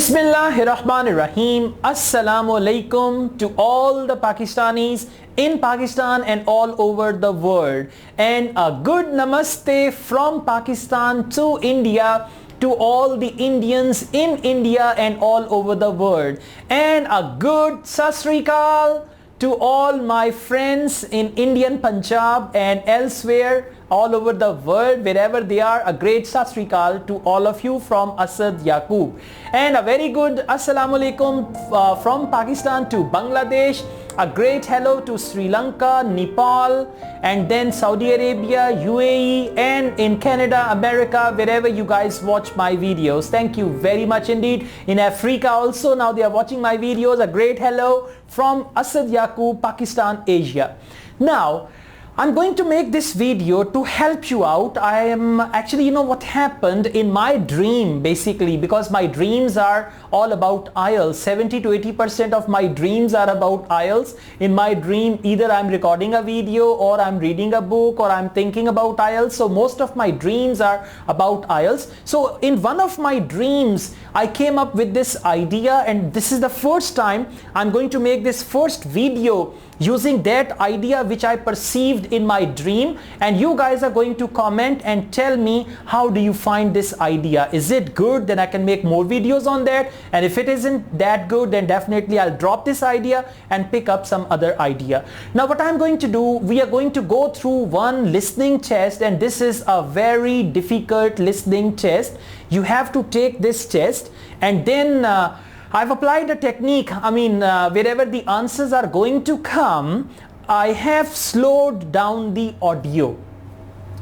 Bismillahirrahmanirrahim. Assalamu alaikum to all the Pakistanis in Pakistan and all over the world, and a good namaste from Pakistan to India to all the Indians in India and all over the world, and a good Sat Sri Akal to all my friends in Indian Punjab and elsewhere all over the world, wherever they are. A great Sat Sri Akal to all of you from Asad Yaqub, and a very good Assalamu alaikum from Pakistan to Bangladesh. A great hello to Sri Lanka, Nepal, and then Saudi Arabia, UAE, and in Canada, America, wherever you guys watch my videos. Thank you very much indeed. In Africa also, now they are watching my videos. A great hello from Asad Yaqub, Pakistan, Asia. Now, I'm going to make this video to help you out. I am actually, you know what happened in my dream, basically, because my dreams are all about IELTS. 70 to 80% of my dreams are about IELTS. In my dream, either I'm recording a video or I'm reading a book or I'm thinking about IELTS. So most of my dreams are about IELTS. So in one of my dreams, I came up with this idea, and this is the first time I'm going to make this first video using that idea which I perceived in my dream, and you guys are going to comment and tell me how do you find this idea. Is it good? Then I can make more videos on that, and if it isn't that good, then definitely I'll drop this idea and pick up some other idea. Now what I'm going to do, we are going to go through one listening test, and this is a very difficult listening test. You have to take this test, and then I've applied a technique. Wherever the answers are going to come, I have slowed down the audio.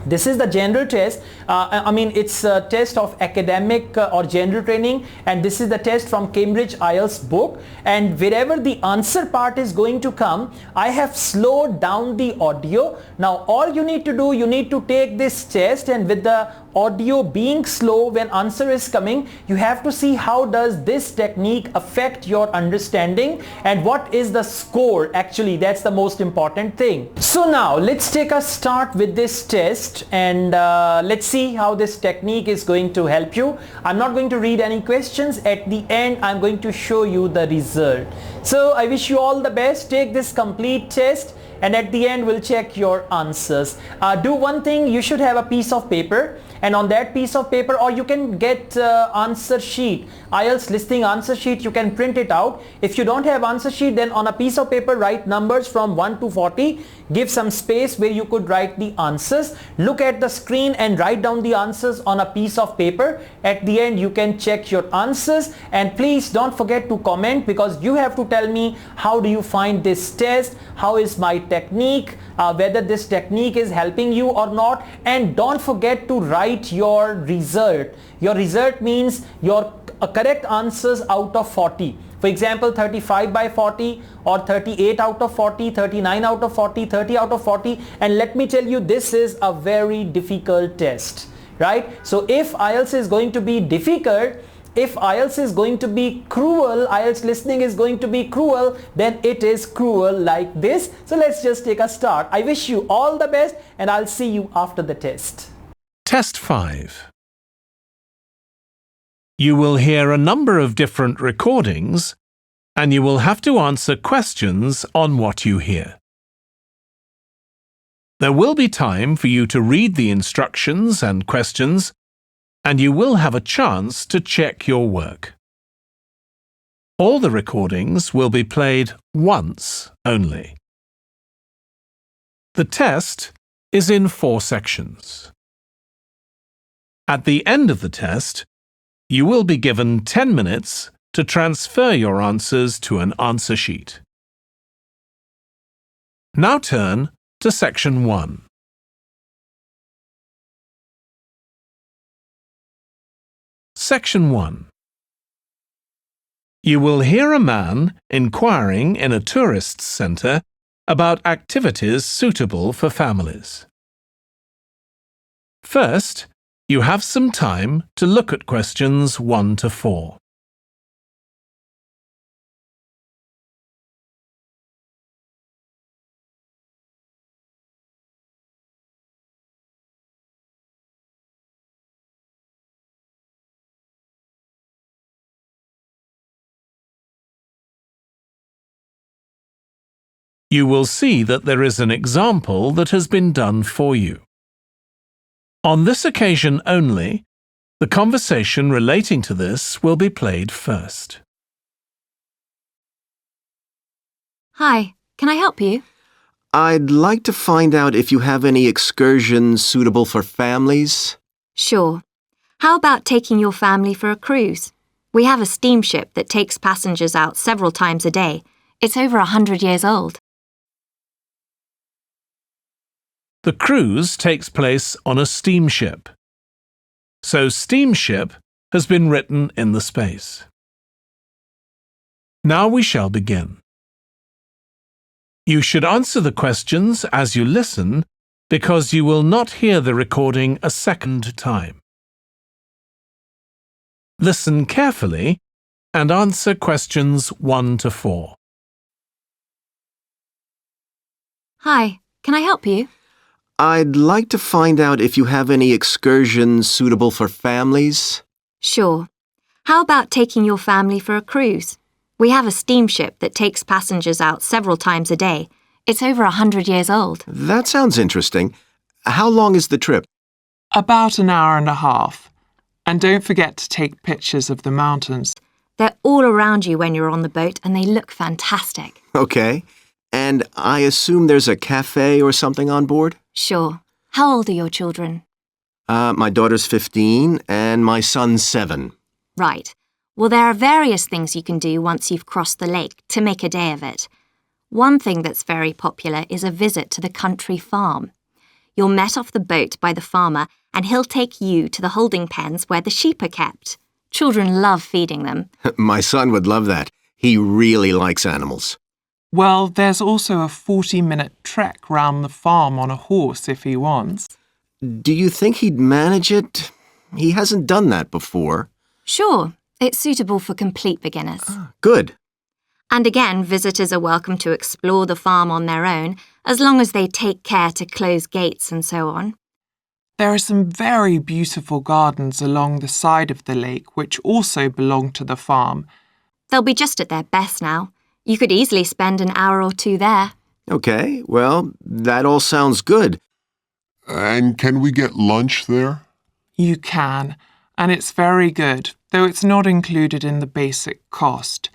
This is the general test. It's a test of academic or general training, and this is the test from Cambridge IELTS book, and wherever the answer part is going to come, I have slowed down the audio. Now all you need to do, you need to take this test, and with the audio being slow when answer is coming, you have to see how does this technique affect your understanding and what is the score. Actually, that's the most important thing. So now let's take a start with this test, and let's see how this technique is going to help you. I'm not going to read any questions. At the end, I'm going to show you the result. So I wish you all the best. Take this complete test, and at the end we'll check your answers. Do one thing, you should have a piece of paper, and on that piece of paper, or you can get answer sheet, IELTS listening answer sheet, you can print it out. If you don't have answer sheet, then on a piece of paper write numbers from 1 to 40, give some space where you could write the answers. Look at the screen and write down the answers on a piece of paper. At the end you can check your answers, and please don't forget to comment, because you have to tell me how do you find this test, how is my technique, whether this technique is helping you or not. And don't forget to write your result. Your result means your correct answers out of 40. For example, 35 by 40, or 38 out of 40, 39 out of 40, 30 out of 40. And let me tell you, this is a very difficult test, right? So if IELTS is going to be difficult, if IELTS is going to be cruel, IELTS listening is going to be cruel, then it is cruel like this. So let's just take a start. I wish you all the best, and I'll see you after the test. Test 5. You will hear a number of different recordings, and you will have to answer questions on what you hear. There will be time for you to read the instructions and questions, and you will have a chance to check your work. All the recordings will be played once only. The test is in 4 sections. At the end of the test, you will be given 10 minutes to transfer your answers to an answer sheet. Now turn to Section 1. Section 1. You will hear a man inquiring in a tourist centre about activities suitable for families. First, you have some time to look at questions 1 to 4. You will see that there is an example that has been done for you. On this occasion only, the conversation relating to this will be played first. Hi, can I help you? I'd like to find out if you have any excursions suitable for families. Sure. How about taking your family for a cruise? We have a steamship that takes passengers out several times a day. It's over 100 years old. The cruise takes place on a steamship. So steamship has been written in the space. Now we shall begin. You should answer the questions as you listen because you will not hear the recording a second time. Listen carefully and answer questions 1 to 4. Hi, can I help you? I'd like to find out if you have any excursions suitable for families. Sure. How about taking your family for a cruise? We have a steamship that takes passengers out several times a day. It's over 100 years old. That sounds interesting. How long is the trip? About an hour and a half. And don't forget to take pictures of the mountains. They're all around you when you're on the boat and they look fantastic. Okay. And I assume there's a cafe or something on board? Sure. How old are your children? My daughter's 15 and my son's 7. Right. Well, there are various things you can do once you've crossed the lake to make a day of it. One thing that's very popular is a visit to the country farm. You're met off the boat by the farmer and he'll take you to the holding pens where the sheep are kept. Children love feeding them. My son would love that. He really likes animals. Well, there's also a 40-minute trek round the farm on a horse if he wants. Do you think he'd manage it? He hasn't done that before. Sure. It's suitable for complete beginners. Good. And again, visitors are welcome to explore the farm on their own, as long as they take care to close gates and so on. There are some very beautiful gardens along the side of the lake which also belong to the farm. They'll be just at their best now. You could easily spend an hour or two there. Okay, well, that all sounds good. And can we get lunch there? You can, and it's very good, though it's not included in the basic cost.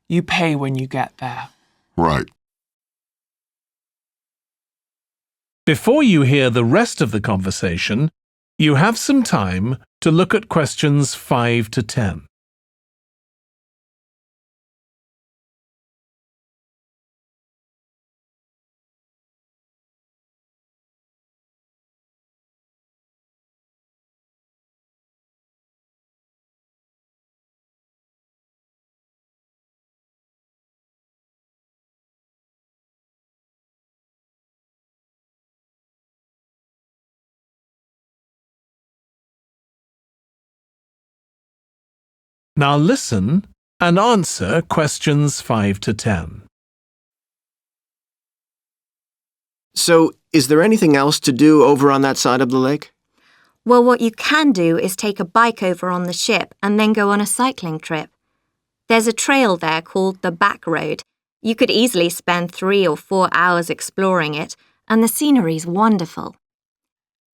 You pay when you get there. Right. Before you hear the rest of the conversation, you have some time to look at questions 5 to 10. Now listen and answer questions 5 to 10. So, is there anything else to do over on that side of the lake? Well, what you can do is take a bike over on the ship and then go on a cycling trip. There's a trail there called the Back Road. You could easily spend 3 or 4 hours exploring it, and the scenery's wonderful.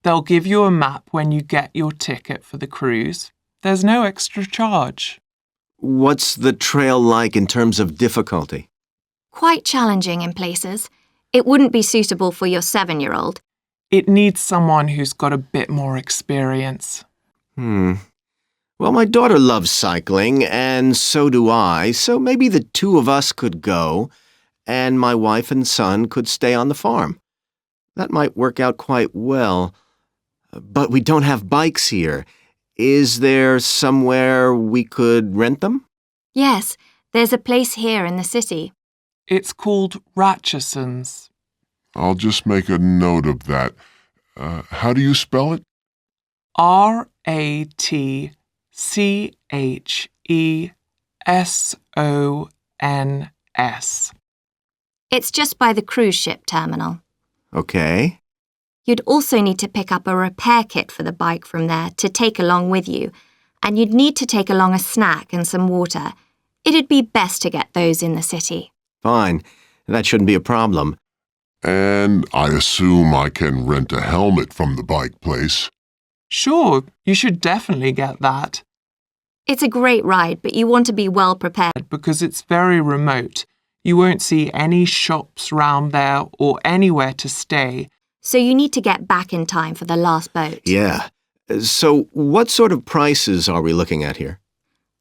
They'll give you a map when you get your ticket for the cruise. There's no extra charge. What's the trail like in terms of difficulty? Quite challenging in places. It wouldn't be suitable for your 7-year-old. It needs someone who's got a bit more experience. Well, my daughter loves cycling, and so do I, so maybe the 2 of us could go, and my wife and son could stay on the farm. That might work out quite well. But we don't have bikes here. Is there somewhere we could rent them? Yes, there's a place here in the city. It's called Ratcheson's. I'll just make a note of that. How do you spell it? Ratchesons. It's just by the cruise ship terminal. Okay. You'd also need to pick up a repair kit for the bike from there to take along with you, and you'd need to take along a snack and some water. It'd be best to get those in the city. Fine. That shouldn't be a problem. And I assume I can rent a helmet from the bike place. Sure, you should definitely get that. It's a great ride, but you want to be well prepared. Because it's very remote. You won't see any shops round there or anywhere to stay. So you need to get back in time for the last boat. Yeah. So what sort of prices are we looking at here?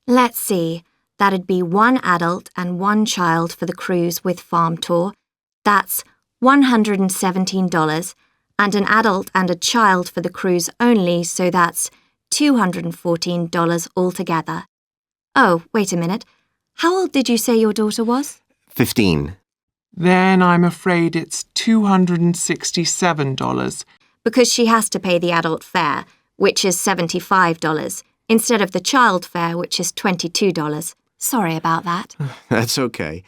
Let's see. That'd be 1 adult and 1 child for the cruise with farm tour. That's $117. And an adult and a child for the cruise only, so that's $214 altogether. Oh, wait a minute. How old did you say your daughter was? 15. Then I'm afraid it's $267. Because she has to pay the adult fare, which is $75, instead of the child fare, which is $22. Sorry about that. That's okay.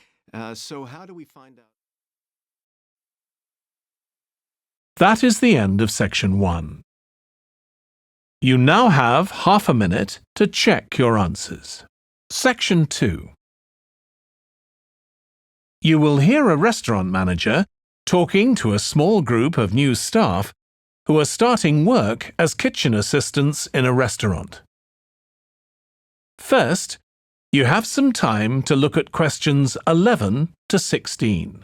So how do we find out? That is the end of section 1. You now have half a minute to check your answers. Section 2. You will hear a restaurant manager talking to a small group of new staff who are starting work as kitchen assistants in a restaurant. First, you have some time to look at questions 11 to 16.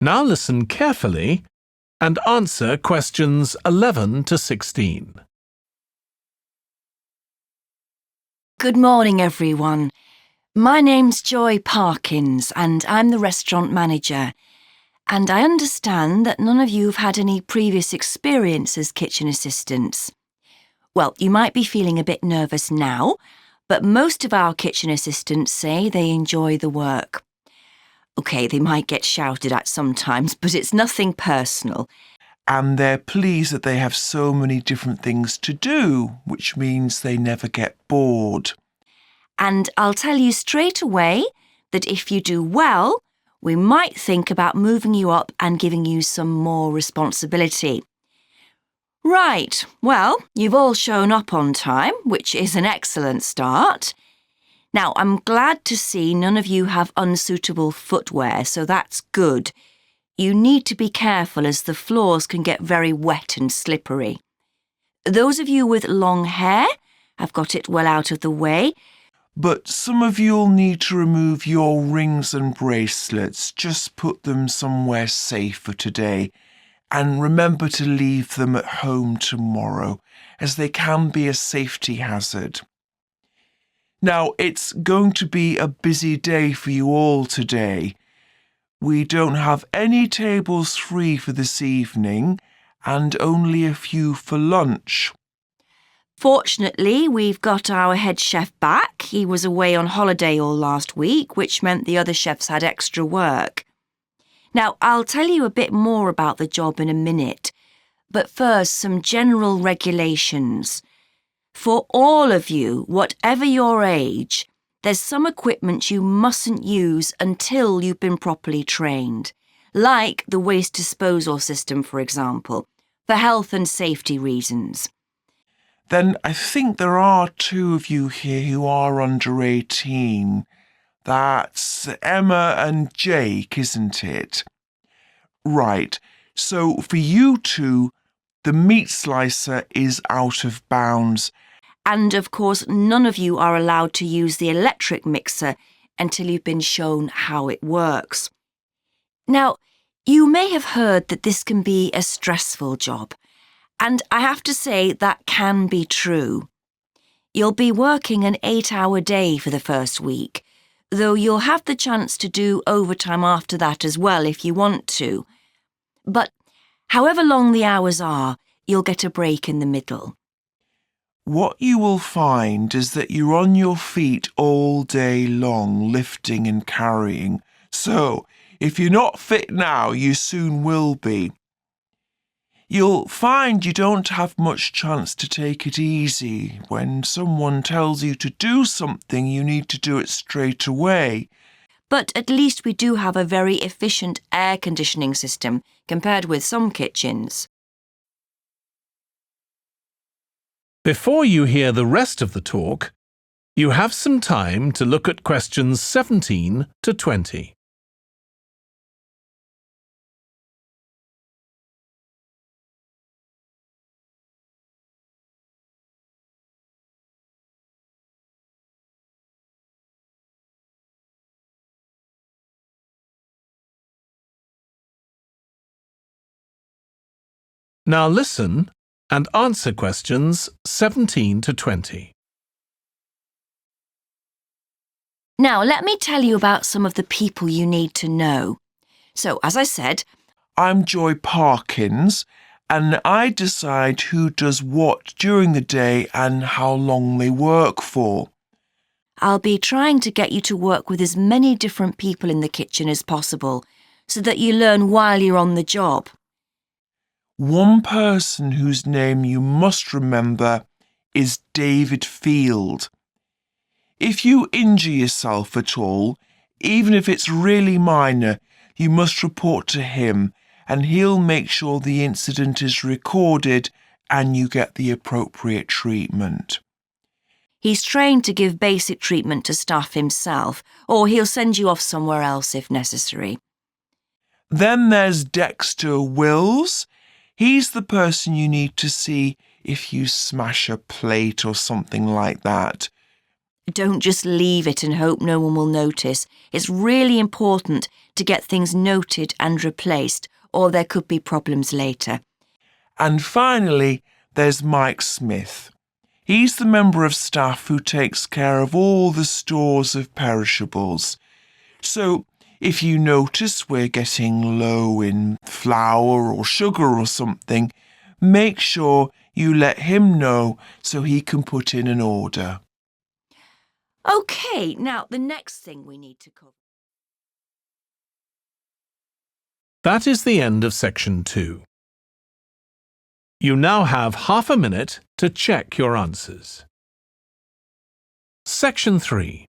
Now listen carefully and answer questions 11 to 16. Good morning, everyone. My name's Joy Parkins and I'm the restaurant manager. And I understand that none of you have had any previous experience as kitchen assistants. Well, you might be feeling a bit nervous now, but most of our kitchen assistants say they enjoy the work. OK, they might get shouted at sometimes, but it's nothing personal. And they're pleased that they have so many different things to do, which means they never get bored. And I'll tell you straight away that if you do well, we might think about moving you up and giving you some more responsibility. Right, well, you've all shown up on time, which is an excellent start. Now, I'm glad to see none of you have unsuitable footwear, so that's good. You need to be careful as the floors can get very wet and slippery. Those of you with long hair have got it well out of the way. But some of you'll need to remove your rings and bracelets. Just put them somewhere safe for today. And remember to leave them at home tomorrow, as they can be a safety hazard. Now, it's going to be a busy day for you all today. We don't have any tables free for this evening and only a few for lunch. Fortunately, we've got our head chef back. He was away on holiday all last week, which meant the other chefs had extra work. Now, I'll tell you a bit more about the job in a minute, but first, some general regulations. For all of you, whatever your age, there's some equipment you mustn't use until you've been properly trained, like the waste disposal system, for example, for health and safety reasons. Then I think there are 2 of you here who are under 18. That's Emma and Jake, isn't it? Right, so for you 2, the meat slicer is out of bounds. And of course, none of you are allowed to use the electric mixer until you've been shown how it works. Now, you may have heard that this can be a stressful job, and I have to say that can be true. You'll be working an 8-hour day for the first week, though you'll have the chance to do overtime after that as well if you want to. But however long the hours are, you'll get a break in the middle. What you will find is that you're on your feet all day long, lifting and carrying. So, if you're not fit now, you soon will be. You'll find you don't have much chance to take it easy. When someone tells you to do something, you need to do it straight away. But at least we do have a very efficient air conditioning system compared with some kitchens. Before you hear the rest of the talk, you have some time to look at questions 17 to 20. Now listen and answer questions 17 to 20. Now, let me tell you about some of the people you need to know. So, as I said, I'm Joy Parkins, and I decide who does what during the day and how long they work for. I'll be trying to get you to work with as many different people in the kitchen as possible so that you learn while you're on the job. One person whose name you must remember is David Field. If you injure yourself at all, even if it's really minor, you must report to him and he'll make sure the incident is recorded and you get the appropriate treatment. He's trained to give basic treatment to staff himself, or he'll send you off somewhere else if necessary. Then there's Dexter Wills. He's the person you need to see if you smash a plate or something like that. Don't just leave it and hope no one will notice. It's really important to get things noted and replaced, or there could be problems later. And finally, there's Mike Smith. He's the member of staff who takes care of all the stores of perishables. So, if you notice we're getting low in flour or sugar or something, make sure you let him know so he can put in an order. OK, now the next thing we need to cover. That is the end of section 2. You now have half a minute to check your answers. Section 3.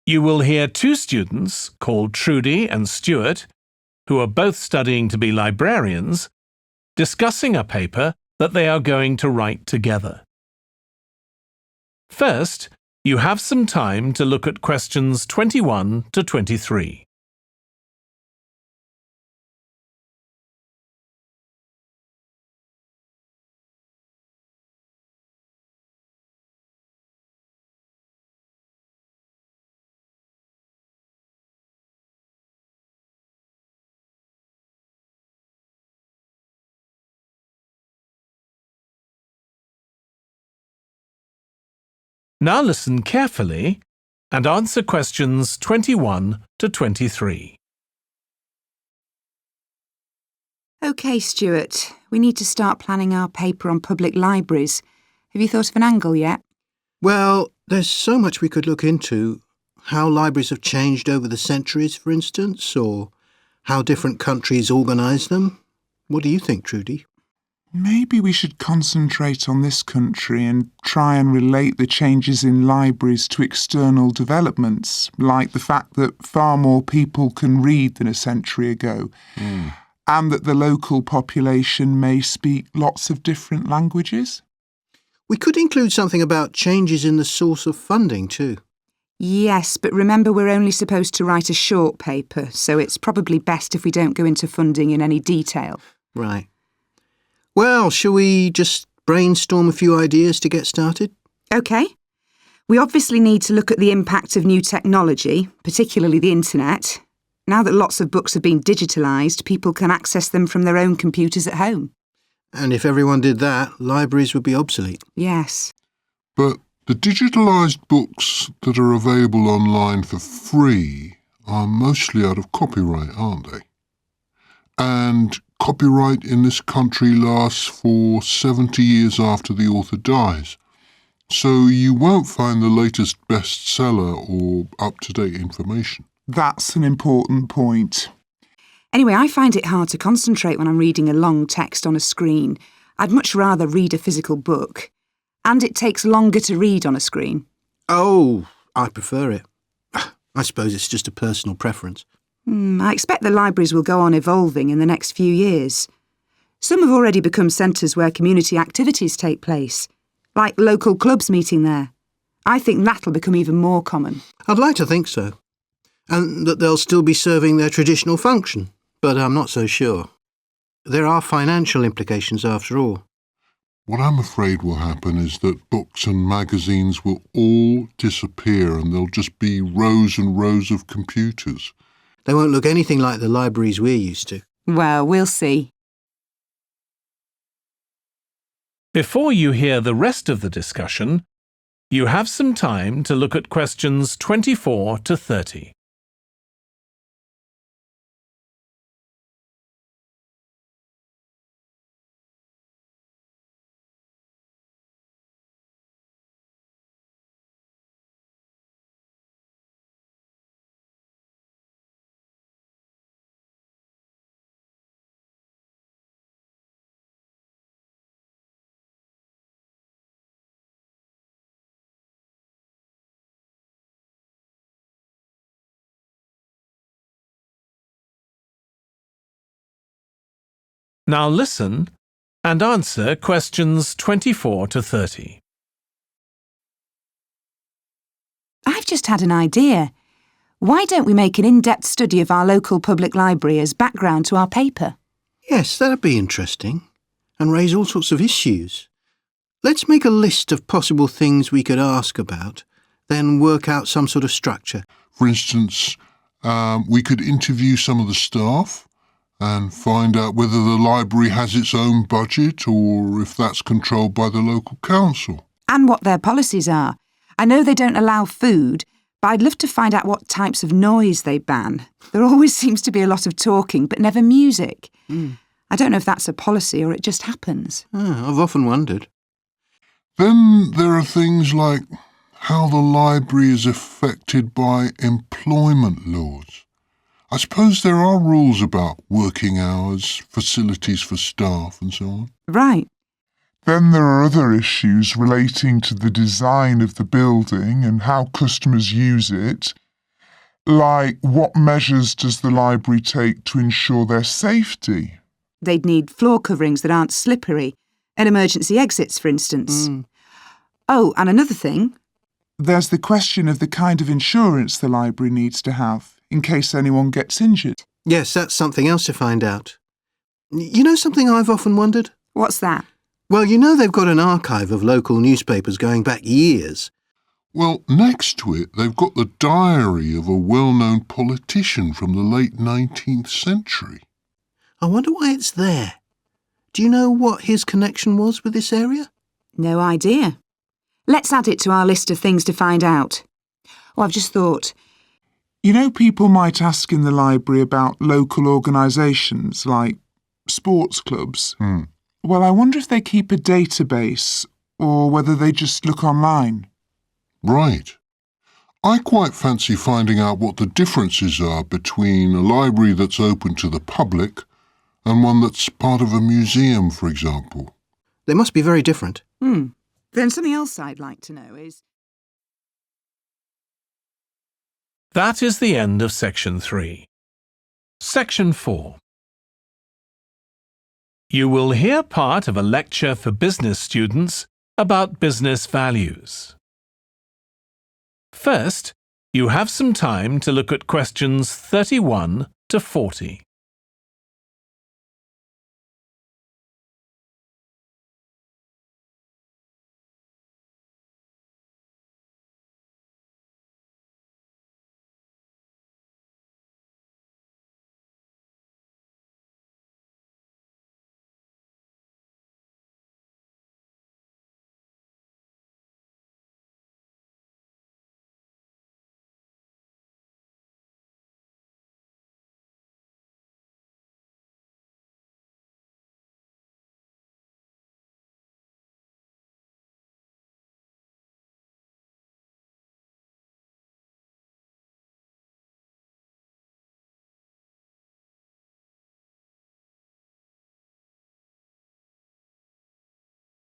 You will hear two students called Trudy and Stuart, who are both studying to be librarians, discussing a paper that they are going to write together. First, you have some time to look at questions 21 to 23. Now listen carefully and answer questions 21 to 23. OK, Stuart, we need to start planning our paper on public libraries. Have you thought of an angle yet? Well, there's so much we could look into. How libraries have changed over the centuries, for instance, or how different countries organise them. What do you think, Trudy? Maybe we should concentrate on this country and try and relate the changes in libraries to external developments, like the fact that far more people can read than a century ago, and that the local population may speak lots of different languages. We could include something about changes in the source of funding too. Yes, but remember we're only supposed to write a short paper, so it's probably best if we don't go into funding in any detail. Right. Well, shall we just brainstorm a few ideas to get started? OK. We obviously need to look at the impact of new technology, particularly the internet. Now that lots of books have been digitalised, people can access them from their own computers at home. And if everyone did that, libraries would be obsolete. Yes. But the digitalised books that are available online for free are mostly out of copyright, aren't they? And copyright in this country lasts for 70 years after the author dies. So you won't find the latest bestseller or up-to-date information. That's an important point. Anyway, I find it hard to concentrate when I'm reading a long text on a screen. I'd much rather read a physical book. And it takes longer to read on a screen. Oh, I prefer it. I suppose it's just a personal preference. I expect the libraries will go on evolving in the next few years. Some have already become centres where community activities take place, like local clubs meeting there. I think that'll become even more common. I'd like to think so. And that they'll still be serving their traditional function, but I'm not so sure. There are financial implications after all. What I'm afraid will happen is that books and magazines will all disappear and there'll just be rows and rows of computers. They won't look anything like the libraries we're used to. Well, we'll see. Before you hear the rest of the discussion, you have some time to look at questions 24 to 30. Now listen and answer questions 24 to 30. I've just had an idea. Why don't we make an in-depth study of our local public library as background to our paper? Yes, that'd be interesting, and raise all sorts of issues. Let's make a list of possible things we could ask about, then work out some sort of structure. For instance, we could interview some of the staff and find out whether the library has its own budget or if that's controlled by the local council. And what their policies are. I know they don't allow food, but I'd love to find out what types of noise they ban. There always seems to be a lot of talking, but never music. I don't know if that's a policy or it just happens. I've often wondered. Then there are things like how the library is affected by employment laws. I suppose there are rules about working hours, facilities for staff and so on. Right. Then there are other issues relating to the design of the building and how customers use it, like what measures does the library take to ensure their safety? They'd need floor coverings that aren't slippery, and emergency exits, for instance. Oh, and another thing. There's the question of the kind of insurance the library needs to have in case anyone gets injured. Yes, that's something else to find out. You know something I've often wondered? What's that? Well, you know they've got an archive of local newspapers going back years. Well, next to it, they've got the diary of a well-known politician from the late 19th century. I wonder why it's there. Do you know what his connection was with this area? No idea. Let's add it to our list of things to find out. Oh, I've just thought. You know, people might ask in the library about local organisations like sports clubs. Well, I wonder if they keep a database or whether they just look online. Right. I quite fancy finding out what the differences are between a library that's open to the public and one that's part of a museum, for example. They must be very different. Then something else I'd like to know is... That is the end of Section 3. Section 4. You will hear part of a lecture for business students about business values. First, you have some time to look at questions 31 to 40.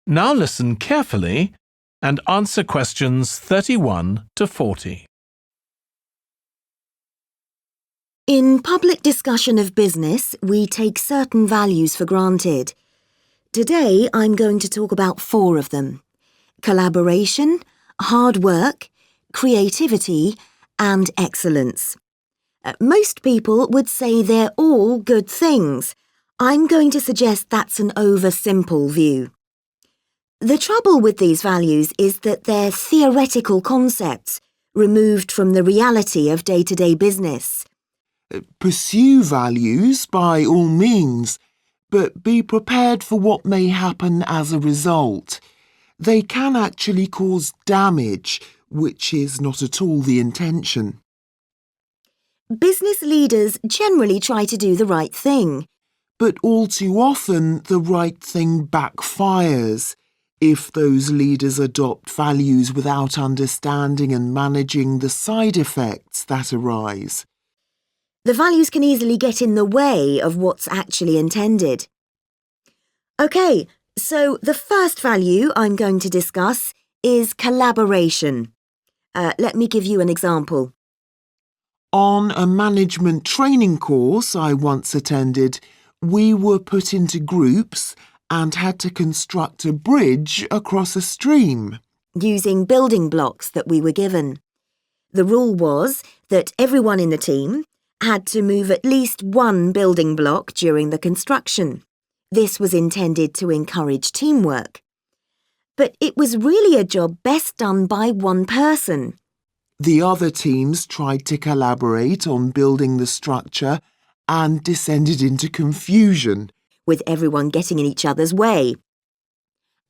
Now listen carefully and answer questions 31 to 40. In public discussion of business, we take certain values for granted. Today, I'm going to talk about 4 of them: collaboration, hard work, creativity, and excellence. Most people would say they're all good things. I'm going to suggest that's an oversimple view. The trouble with these values is that they're theoretical concepts, removed from the reality of day-to-day business. Pursue values by all means, but be prepared for what may happen as a result. They can actually cause damage, which is not at all the intention. Business leaders generally try to do the right thing. But all too often, the right thing backfires if those leaders adopt values without understanding and managing the side effects that arise. The values can easily get in the way of what's actually intended. OK, so the first value I'm going to discuss is collaboration. Let me give you an example. On a management training course I once attended, we were put into groups and had to construct a bridge across a stream. Using building blocks that we were given. The rule was that everyone in the team had to move at least one building block during the construction. This was intended to encourage teamwork. But it was really a job best done by one person. The other teams tried to collaborate on building the structure and descended into confusion, with everyone getting in each other's way.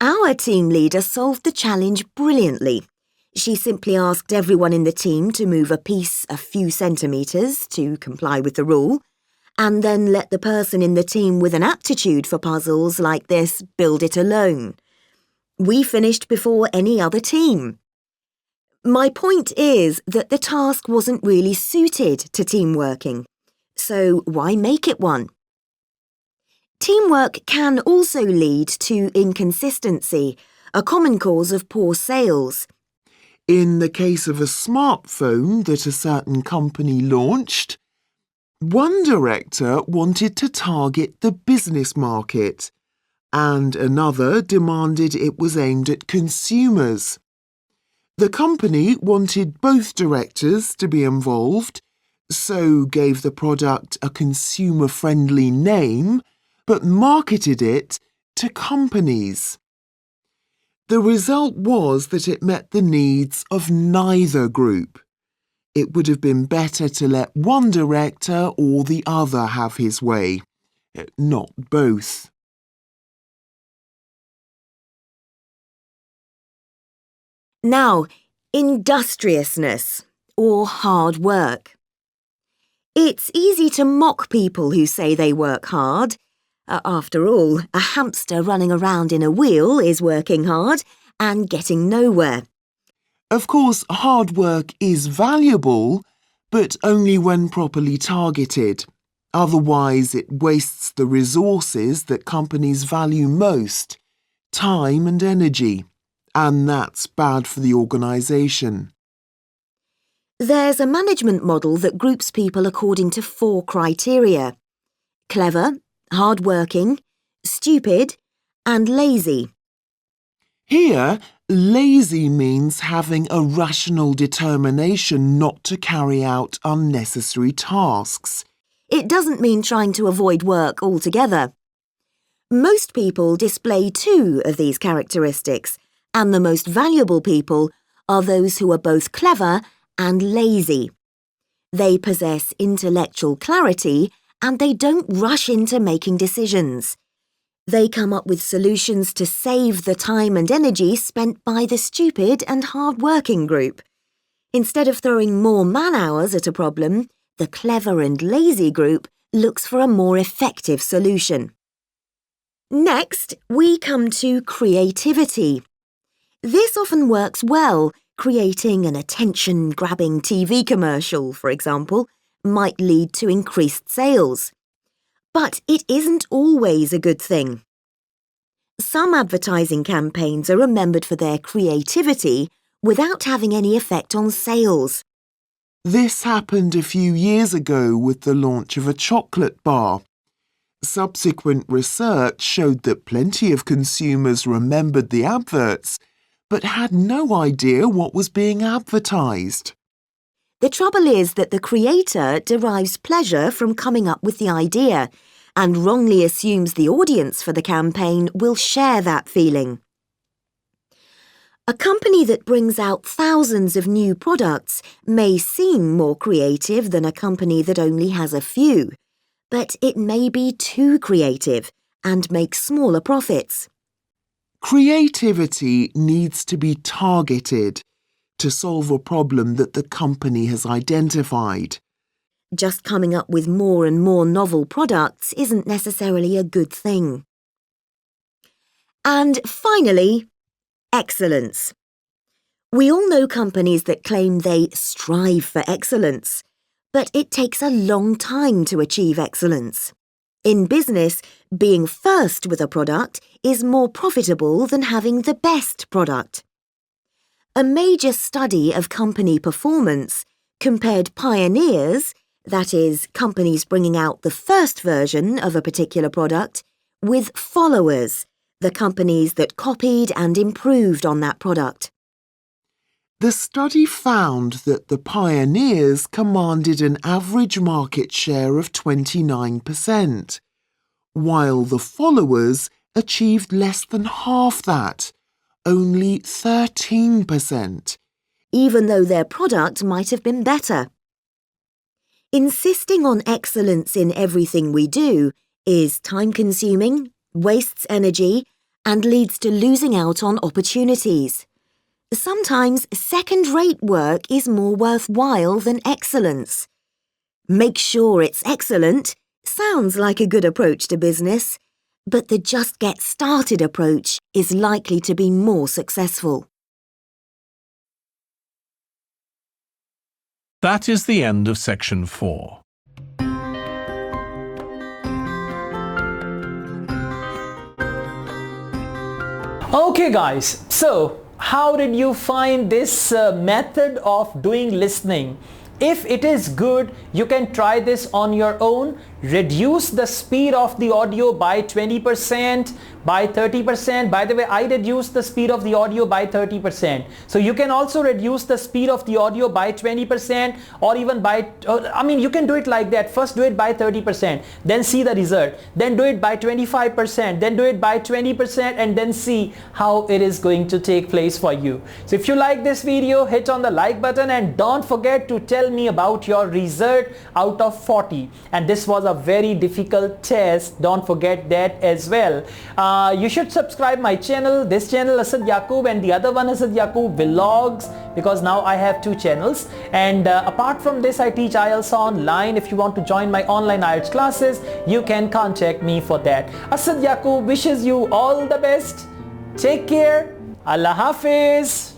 Our team leader solved the challenge brilliantly. She simply asked everyone in the team to move a piece a few centimetres to comply with the rule, and then let the person in the team with an aptitude for puzzles like this build it alone. We finished before any other team. My point is that the task wasn't really suited to team working, so why make it one? Teamwork can also lead to inconsistency, a common cause of poor sales. In the case of a smartphone that a certain company launched, one director wanted to target the business market, and another demanded it was aimed at consumers. The company wanted both directors to be involved, so gave the product a consumer-friendly name, but marketed it to companies. The result was that it met the needs of neither group. It would have been better to let one director or the other have his way, not both. Now, industriousness, or hard work. It's easy to mock people who say they work hard. After all, a hamster running around in a wheel is working hard and getting nowhere. Of course, hard work is valuable, but only when properly targeted. Otherwise, it wastes the resources that companies value most, time and energy, and that's bad for the organisation. There's a management model that groups people according to 4 criteria: clever, hard-working, stupid, and lazy. Here, lazy means having a rational determination not to carry out unnecessary tasks. It doesn't mean trying to avoid work altogether. Most people display 2 of these characteristics, and the most valuable people are those who are both clever and lazy. They possess intellectual clarity and they don't rush into making decisions. They come up with solutions to save the time and energy spent by the stupid and hard-working group. Instead of throwing more man-hours at a problem, the clever and lazy group looks for a more effective solution. Next, we come to creativity. This often works well. Creating an attention-grabbing TV commercial, for example, might lead to increased sales. But it isn't always a good thing. Some advertising campaigns are remembered for their creativity without having any effect on sales. This happened a few years ago with the launch of a chocolate bar. Subsequent research showed that plenty of consumers remembered the adverts, but had no idea what was being advertised. The trouble is that the creator derives pleasure from coming up with the idea and wrongly assumes the audience for the campaign will share that feeling. A company that brings out thousands of new products may seem more creative than a company that only has a few, but it may be too creative and make smaller profits. Creativity needs to be targeted to solve a problem that the company has identified. Just coming up with more and more novel products isn't necessarily a good thing. And finally, excellence. We all know companies that claim they strive for excellence, but it takes a long time to achieve excellence. In business, being first with a product is more profitable than having the best product. A major study of company performance compared pioneers, that is, companies bringing out the first version of a particular product, with followers, the companies that copied and improved on that product. The study found that the pioneers commanded an average market share of 29%, while the followers achieved less than half that, only 13%. Even though their product might have been better. Insisting on excellence in everything we do is time-consuming, wastes energy, and leads to losing out on opportunities. Sometimes second-rate work is more worthwhile than excellence. Make sure it's excellent sounds like a good approach to business, but the just get started approach is likely to be more successful. That is the end of section 4. Okay guys, so how did you find this method of doing listening? If it is good, you can try this on your own. Reduce the speed of the audio by 20%, by 30%. By the way, I reduced the speed of the audio by 30%. So you can also reduce the speed of the audio by 20% or even by, you can do it like that. First do it by 30%, then see the result. Then do it by 25%, then do it by 20% and then see how it is going to take place for you. So if you like this video, hit on the like button and don't forget to tell me about your result out of 40. And this was a very difficult test. Don't forget that as well. You should subscribe my channel, this channel Asad Yaqub and the other one Asad Yaqub Vlogs, because now I have 2 channels. And apart from this, I teach IELTS online. If you want to join my online IELTS classes, you can contact me for that. Asad Yaqub wishes you all the best. Take care. Allah Hafiz.